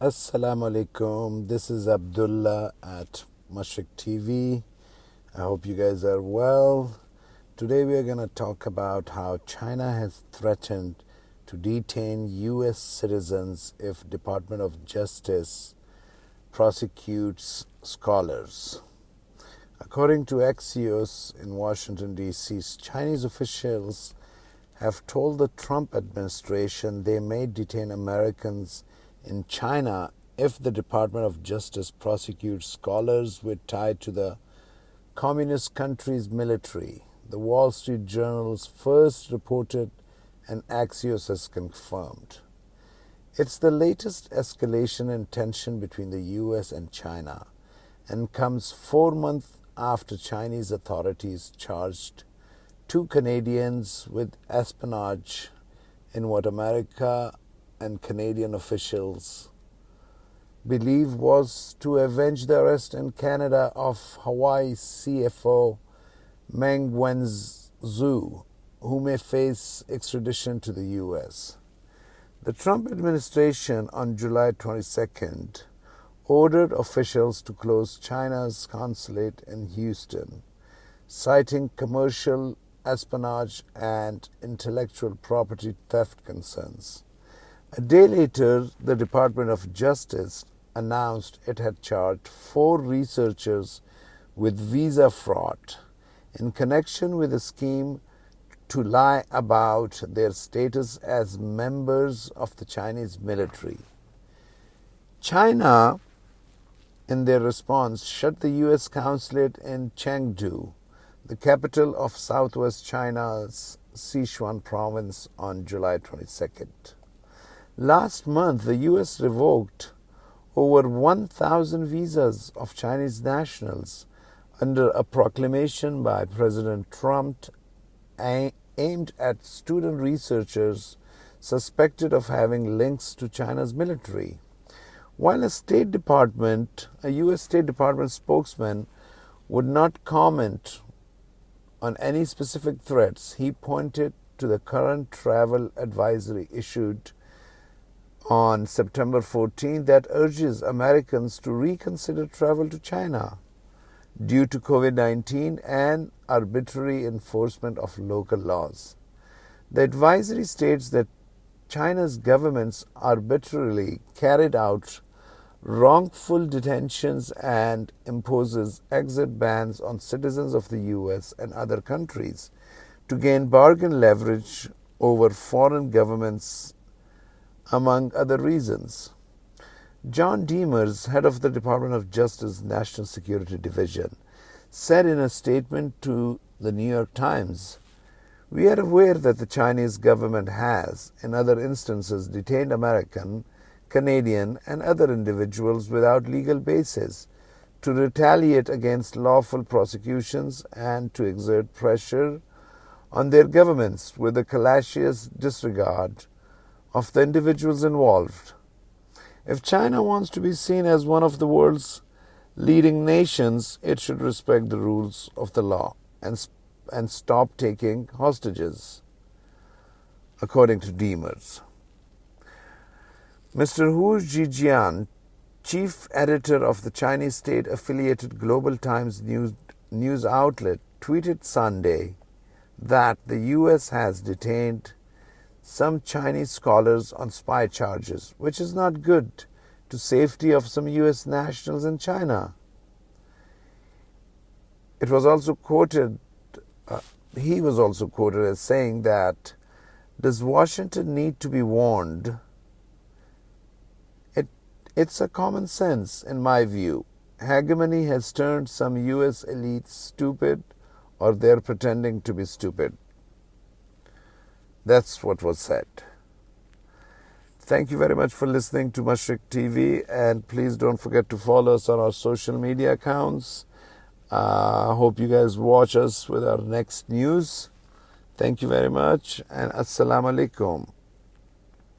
Assalamu alaikum. This is Abdullah at Mashriq.Tv. I hope you guys are well. Today we are going to talk about how China has threatened to detain US citizens if Department of Justice prosecutes scholars. According to Axios in Washington, D.C., Chinese officials have told the Trump administration they may detain Americans in China if the Department of Justice prosecutes scholars with ties to the communist country's military. The Wall Street Journal's first reported and Axios has confirmed. It's the latest escalation in tension between the US and China and comes 4 months after Chinese authorities charged 2 Canadians with espionage in what America and Canadian officials believe was to avenge the arrest in Canada of Hawaii CFO Meng Wanzhou, who may face extradition to the US. The Trump administration on July 22nd ordered officials to close China's consulate in Houston, citing commercial espionage and intellectual property theft concerns. A day later, the Department of Justice announced it had charged 4 researchers with visa fraud in connection with a scheme to lie about their status as members of the Chinese military. China, in their response, shut the U.S. consulate in Chengdu, the capital of southwest China's Sichuan province, on July 22nd. Last month, the U.S. revoked over 1,000 visas of Chinese nationals under a proclamation by President Trump aimed at student researchers suspected of having links to China's military. While a U.S. State Department spokesman would not comment on any specific threats, he pointed to the current travel advisory issued on September 14 that urges Americans to reconsider travel to China due to COVID-19 and arbitrary enforcement of local laws. The advisory states that China's governments arbitrarily carried out wrongful detentions and imposes exit bans on citizens of the US and other countries to gain bargain leverage over foreign governments, among other reasons. John Demers, head of the Department of Justice National Security Division, said in a statement to the New York Times, "We are aware that the Chinese government has, in other instances, detained American, Canadian, and other individuals without legal basis to retaliate against lawful prosecutions and to exert pressure on their governments with a callous disregard of the individuals involved. If China wants to be seen as one of the world's leading nations, it should respect the rules of the law and stop taking hostages," according to Demers. Mr. Hu Zhijian, chief editor of the Chinese state-affiliated Global Times news outlet, tweeted Sunday that the U.S. has detained some Chinese scholars on spy charges, which is not good to safety of some U.S. nationals in China. He was also quoted as saying that, "Does Washington need to be warned? It's a common sense, in my view. Hegemony has turned some U.S. elites stupid, or they're pretending to be stupid." That's what was said. Thank you very much for listening to Mashriq.Tv, and please don't forget to follow us on our social media accounts. Hope you guys watch us with our next news. Thank you very much, and Assalamu alaikum.